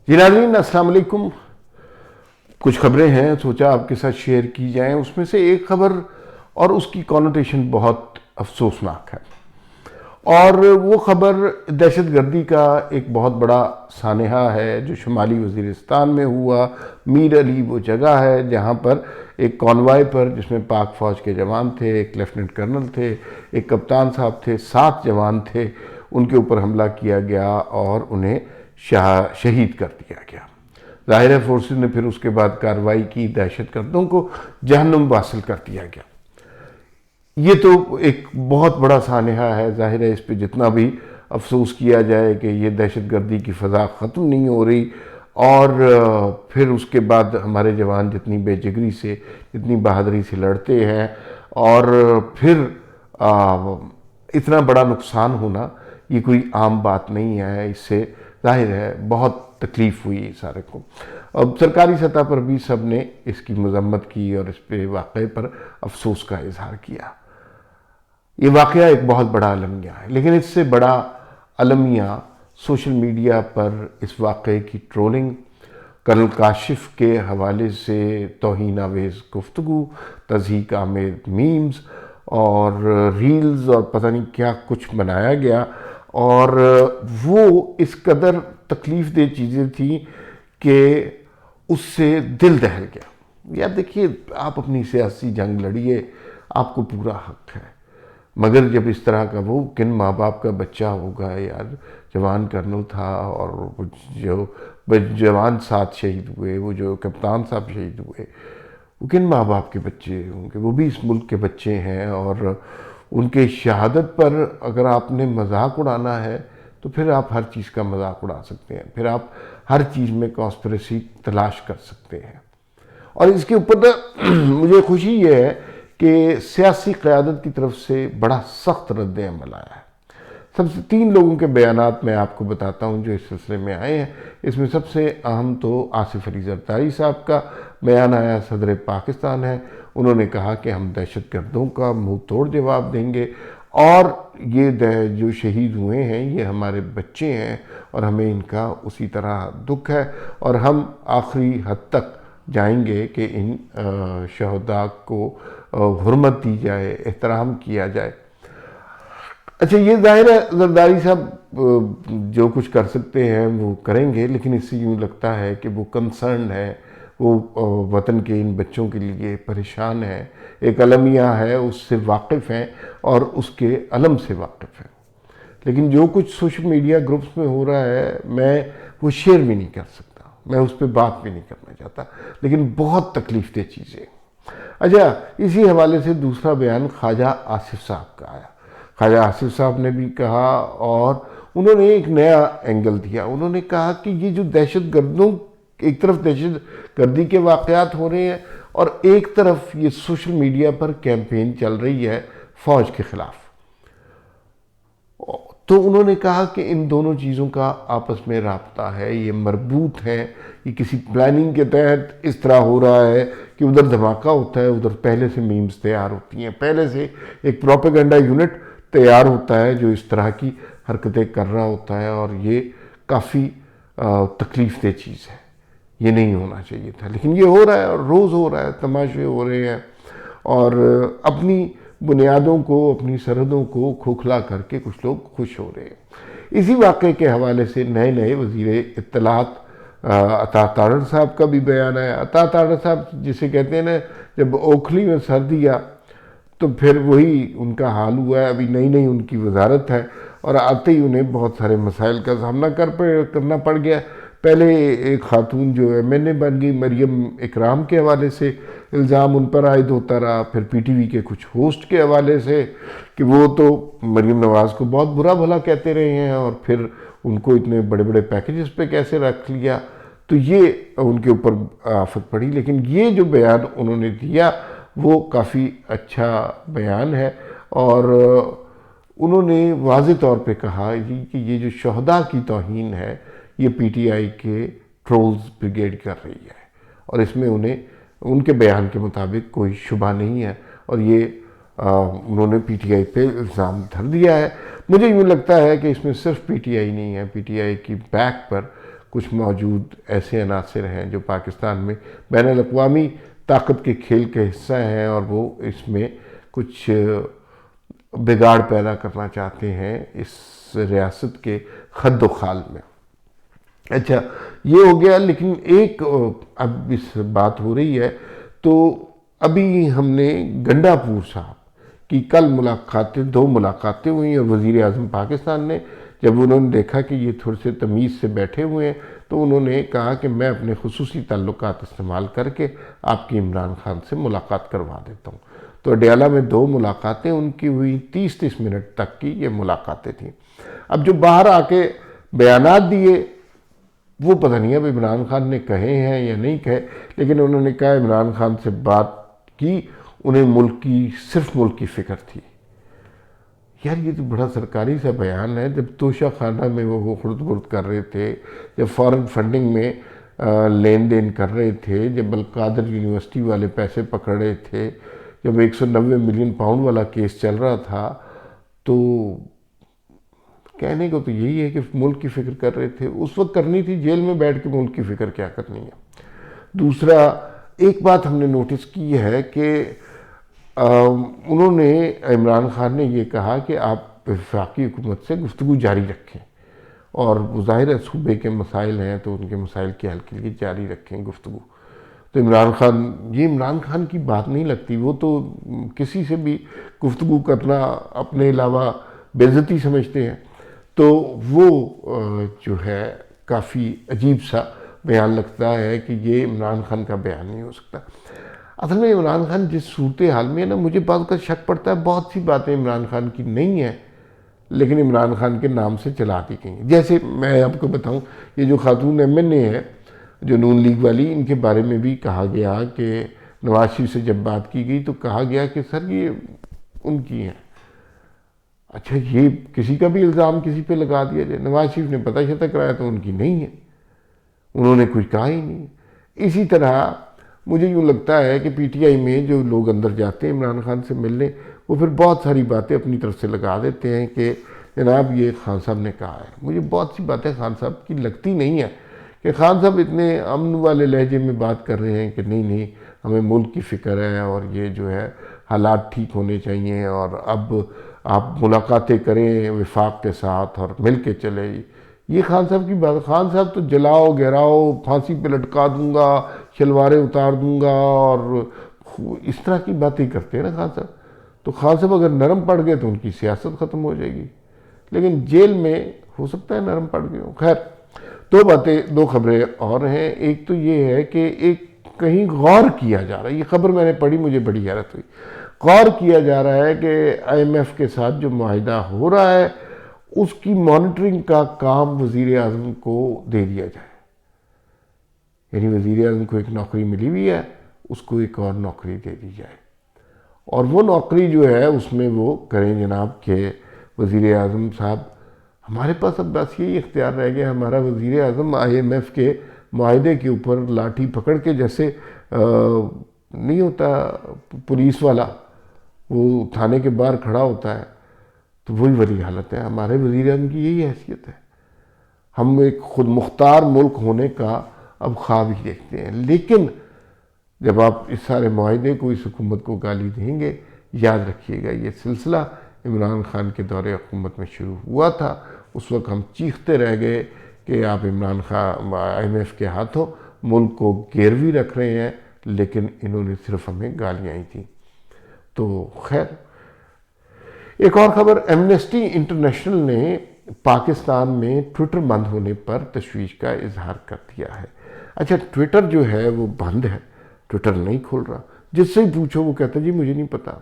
जी नाज़रीन, अस्सलाम वालेकुम। कुछ खबरें हैं, सोचा आपके साथ शेयर की जाएं। उसमें से एक खबर और उसकी कॉनोटेशन बहुत अफसोसनाक है, और वो खबर दहशतगर्दी का एक बहुत बड़ा सानहा है जो शुमाली वज़ीरिस्तान में हुआ। मीर अली वो जगह है जहाँ पर एक कॉन्वाय पर, जिसमें पाक फ़ौज के जवान थे, एक लेफ्टिनेंट कर्नल थे, एक कप्तान साहब थे, 7 जवान थे, उनके ऊपर हमला किया गया और उन्हें शहीद कर दिया गया। ज़ाहिर है फोर्सेस ने फिर उसके बाद कार्रवाई की, दहशतगर्दों को जहन्नुम वासिल कर दिया गया। ये तो एक बहुत बड़ा सानहा है। ज़ाहिर है इस पर जितना भी अफसोस किया जाए कि ये दहशतगर्दी की फ़ज़ा ख़त्म नहीं हो रही, और फिर उसके बाद हमारे जवान जितनी बेजिगरी से, जितनी बहादुरी से लड़ते हैं, और फिर इतना बड़ा नुकसान होना ये कोई आम बात नहीं है। इससे ज़ाहिर है बहुत तकलीफ़ हुई सारे को। अब सरकारी सतह पर भी सब ने इसकी मजम्मत की और इस पे वाक़े पर अफसोस का इजहार किया। ये वाक़या एक बहुत बड़ा अलमिया है, लेकिन इससे बड़ा अलमिया सोशल मीडिया पर इस वाक़े की ट्रोलिंग, कर्नल काशिफ के हवाले से तौहीन आवेज़ गुफ्तगू, तज़हीक आमेज़ मीम्स और रील्स और पता नहीं क्या कुछ बनाया गया, और वो इस कदर तकलीफ़ दे चीज़ें थी कि उससे दिल दहल गया। यार देखिए, आप अपनी सियासी जंग लड़िए, आपको पूरा हक है, मगर जब इस तरह का, वो किन माँ बाप का बच्चा होगा यार, जवान कर्नल था, और वो जो जवान 7 शहीद हुए, वो जो कप्तान साहब शहीद हुए, वो किन माँ बाप के बच्चे होंगे? वो भी इस मुल्क के बच्चे हैं, और उनके शहादत पर अगर आपने मजाक उड़ाना है तो फिर आप हर चीज़ का मजाक उड़ा सकते हैं, फिर आप हर चीज़ में कॉन्स्पिरेसी तलाश कर सकते हैं। और इसके ऊपर मुझे खुशी ये है कि सियासी क़यादत की तरफ से बड़ा सख्त रद्द अमल आया है। सबसे 3 लोगों के बयानात मैं आपको बताता हूँ जो इस सिलसिले में आए हैं। इसमें सबसे अहम तो आसिफ अली ज़रदारी साहब का बयान आया। सदर पाकिस्तान है, उन्होंने कहा कि हम दहशतगर्दों का मुंह तोड़ जवाब देंगे, और ये जो शहीद हुए हैं ये हमारे बच्चे हैं, और हमें इनका उसी तरह दुख है, और हम आखिरी हद तक जाएंगे कि इन शहदा को हुर्मत दी जाए, एहतराम किया जाए। अच्छा, ये ज़ाहिर है जरदारी साहब जो कुछ कर सकते हैं वो करेंगे, लेकिन इससे यूँ लगता है कि वो कंसर्न है, वो वतन के इन बच्चों के लिए परेशान है, एक अलमिया है उससे वाकिफ़ हैं और उसके अलम से वाकिफ़ हैं। लेकिन जो कुछ सोशल मीडिया ग्रुप्स में हो रहा है, मैं वो शेयर भी नहीं कर सकता, मैं उस पर बात भी नहीं करना चाहता, लेकिन बहुत तकलीफ दे चीज़ें। अच्छा, इसी हवाले से दूसरा बयान ख्वाजा आसिफ साहब का आया। ख्वाजा आसिफ साहब ने भी कहा, और उन्होंने एक नया एंगल दिया। उन्होंने कहा कि ये जो दहशतगर्दों, एक तरफ दहशत गर्दी के वाक़यात हो रहे हैं, और एक तरफ ये सोशल मीडिया पर कैंपेन चल रही है फ़ौज के ख़िलाफ़। तो उन्होंने कहा कि इन दोनों चीज़ों का आपस में राब्ता है, ये मरबूत है, ये किसी प्लानिंग के तहत इस तरह हो रहा है कि उधर धमाका होता है, उधर पहले से मीम्स तैयार होती हैं, पहले से एक प्रोपेगेंडा यूनिट तैयार होता है जो इस तरह की हरकतें कर रहा होता है, और ये काफ़ी तकलीफ दे चीज़ है, ये नहीं होना चाहिए था, लेकिन ये हो रहा है, और रोज़ हो रहा है, तमाशे हो रहे हैं, और अपनी बुनियादों को, अपनी सरहदों को खोखला करके कुछ लोग खुश हो रहे हैं। इसी वाक़े के हवाले से नए नए वज़ीर इत्तलात अता तारड़ साहब का भी बयान आया। अता तारड़ साहब जिसे कहते हैं ना, जब ओखली में सर दिया तो फिर वही उनका हाल हुआ है। अभी नई नई उनकी वजारत है, और आते ही उन्हें बहुत सारे मसाइल का सामना करना पड़ गया। पहले एक खातून जो MNA बन गई, मरियम इकराम के हवाले से इल्ज़ाम उन पर आयद होता रहा, फिर PTV के कुछ होस्ट के हवाले से कि वो तो मरियम नवाज़ को बहुत बुरा भला कहते रहे हैं, और फिर उनको इतने बड़े बड़े पैकेजेस पे कैसे रख लिया, तो ये उनके ऊपर आफत पड़ी। लेकिन ये जो बयान उन्होंने दिया वो काफ़ी अच्छा बयान है, और उन्होंने वाज़े तौर पे कहा कि ये जो शहदा की तौहीन है ये PTI के ट्रोल्स ब्रिगेड कर रही है, और इसमें उन्हें उनके बयान के मुताबिक कोई शुबा नहीं है, और ये उन्होंने PTI पे इल्ज़ाम धर दिया है। मुझे यूँ लगता है कि इसमें सिर्फ PTI नहीं है, PTI की बैक पर कुछ मौजूद ऐसे अनासर हैं जो पाकिस्तान में बैनुल-अक़वामी ताकत के खेल का हिस्सा हैं और वो इसमें कुछ बिगाड़ पैदा करना चाहते हैं इस रियासत के खद्दो-खाल में। अच्छा, ये हो गया। लेकिन एक अब इस बात हो रही है तो अभी हमने गंडापुर साहब की कल मुलाकातें, 2 मुलाकातें हुई और वज़ीर आज़म पाकिस्तान ने जब उन्होंने देखा कि ये थोड़े से तमीज़ से बैठे हुए हैं तो उन्होंने कहा कि मैं अपने खुसूसी ताल्लुकात इस्तेमाल करके आपकी इमरान खान से मुलाकात करवा देता हूँ। तो अडयाला में 2 मुलाकातें उनकी हुई, 30-30 मिनट तक की ये मुलाकातें थी। अब जो बाहर आके बयानात दिए वो पता नहीं अब इमरान खान ने कहे हैं या नहीं कहे, लेकिन उन्होंने कहा इमरान खान से बात की, उन्हें मुल्क की, सिर्फ मुल्क की फ़िक्र थी। यार ये तो बड़ा सरकारी सा बयान है। जब तोशा खाना में वो खुर्द बुर्द कर रहे थे, जब फॉरेन फंडिंग में लेन देन कर रहे थे, जब अलकादर यूनिवर्सिटी वाले पैसे पकड़ रहे थे, जब 190 मिलियन पाउंड वाला केस चल रहा था, तो कहने को तो यही है कि मुल्क की फ़िक्र कर रहे थे। उस वक्त करनी थी, जेल में बैठ के मुल्क की फ़िक्र क्या करनी है। दूसरा, एक बात हमने नोटिस की है कि उन्होंने, इमरान खान ने ये कहा कि आप वफाकी हुकूमत से गुफ्तगू जारी रखें और ज़ाहिर है सूबे के मसाइल हैं तो उनके मसाइल के हल के लिए जारी रखें गुफ्तगू। तो इमरान खान की बात नहीं लगती। वो तो किसी से भी गुफ्तगू करना अपने अलावा बेइज्जती समझते हैं। तो वो जो है काफ़ी अजीब सा बयान लगता है कि ये इमरान खान का बयान नहीं हो सकता। असल में इमरान खान जिस सूरत हाल में है ना, मुझे बात का शक पड़ता है बहुत सी बातें इमरान खान की नहीं है लेकिन इमरान खान के नाम से चला दी गई। जैसे मैं आपको बताऊं, ये जो खातून MNA है जो नून लीग वाली, इनके बारे में भी कहा गया कि नवाज शरीफ से जब बात की गई तो कहा गया कि सर ये उनकी हैं। अच्छा, ये किसी का भी इल्ज़ाम किसी पे लगा दिया जाए। नवाज शरीफ ने पता शता कराया तो उनकी नहीं है, उन्होंने कुछ कहा ही नहीं। इसी तरह मुझे यूँ लगता है कि PTI में जो लोग अंदर जाते हैं इमरान खान से मिलने, वो फिर बहुत सारी बातें अपनी तरफ से लगा देते हैं कि जनाब ये खान साहब ने कहा है। मुझे बहुत सी बातें खान साहब की लगती नहीं है कि खान साहब इतने अमन वाले लहजे में बात कर रहे हैं कि नहीं हमें मुल्क की फ़िक्र है और ये जो है हालात ठीक होने चाहिए और अब आप मुलाकातें करें वफाक के साथ और मिल के चले। ये खान साहब की बात। खान साहब तो जलाओ गिराओ, फांसी पे लटका दूंगा, शलवारें उतार दूंगा और इस तरह की बातें करते हैं ना खान साहब। तो खान साहब अगर नरम पड़ गए तो उनकी सियासत ख़त्म हो जाएगी, लेकिन जेल में हो सकता है नरम पड़ गए हो। खैर, 2 खबरें और हैं। एक तो ये है कि एक कहीं गौर किया जा रहा है, ये खबर मैंने पढ़ी, मुझे बड़ी हैरत हुई। गौर किया जा रहा है कि IMF के साथ जो मुआहिदा हो रहा है उसकी मॉनिटरिंग का काम वज़ीर आज़म को दे दिया जाए। यानी वज़ीर आज़म को एक नौकरी मिली हुई है, उसको एक और नौकरी दे दी जाए और वो नौकरी जो है उसमें वो करें जनाब के वज़ीर आज़म साहब, हमारे पास अब बस यही इख्तियार रह गया, हमारा वज़ीर आज़म IMF के मुआहिदे के ऊपर लाठी पकड़ के, जैसे नहीं होता पुलिस वाला वो थाने के बाहर खड़ा होता है, तो वही वाली हालत है। हमारे वज़ीर आज़म की यही हैसियत है। हम एक खुद मुख्तार मुल्क होने का अब ख्वाब ही देखते हैं, लेकिन जब आप इस सारे मुआहिदे को, इस हुकूमत को गाली देंगे, याद रखिएगा ये सिलसिला इमरान खान के दौरे हुकूमत में शुरू हुआ था। उस वक्त हम चीखते रह गए कि आप इमरान खान IMF के हाथों मुल्क को गिरवी रख रहे हैं, लेकिन इन्होंने सिर्फ हमें गालियाँ ही थी। तो खैर, एक और खबर, एमनेस्टी इंटरनेशनल ने पाकिस्तान में ट्विटर बंद होने पर तशवीश का इजहार कर दिया है। अच्छा, ट्विटर जो है वो बंद है, ट्विटर नहीं खोल रहा। जिससे ही पूछो वो कहता जी मुझे नहीं पता।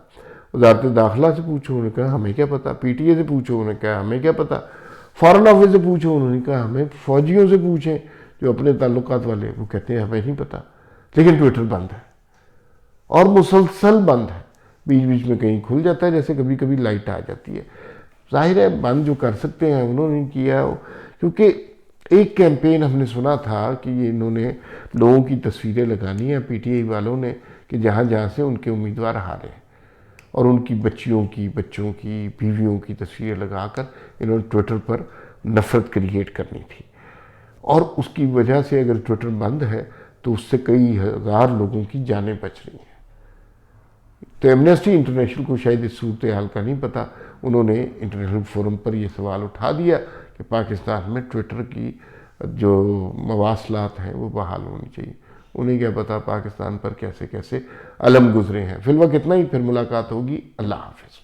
वज़ारत दाखिला से पूछो, उन्होंने कहा हमें क्या पता। PTA से पूछो, उन्होंने कहा हमें क्या पता। फॉरेन ऑफिस से पूछो, उन्होंने कहा हमें। फौजियों से पूछें जो अपने ताल्लुकात वाले, वो कहते हैं हमें नहीं पता। लेकिन ट्विटर बंद है और मुसलसल बंद है, बीच बीच में कहीं खुल जाता है, जैसे कभी कभी लाइट आ जाती है। जाहिर है बंद जो कर सकते हैं उन्होंने किया, क्योंकि एक कैंपेन हमने सुना था कि ये इन्होंने लोगों की तस्वीरें लगानी है PTI वालों ने कि जहाँ जहाँ से उनके उम्मीदवार हारे, और उनकी बच्चियों की, बच्चों की, बीवियों की तस्वीरें लगाकर इन्होंने ट्विटर पर नफ़रत क्रिएट करनी थी। और उसकी वजह से अगर ट्विटर बंद है तो उससे कई हज़ार लोगों की जानें बच रही हैं। तो एमनेस्टी इंटरनेशनल को शायद इस सूरत हाल का नहीं पता, उन्होंने इंटरनेशनल फोरम पर यह सवाल उठा दिया कि पाकिस्तान में ट्विटर की जो मवासलात हैं वो बहाल होनी चाहिए। उन्हें क्या पता पाकिस्तान पर कैसे कैसे अलम गुजरे हैं। फिलहाल इतना ही, फिर मुलाकात होगी। अल्लाह हाफिज़।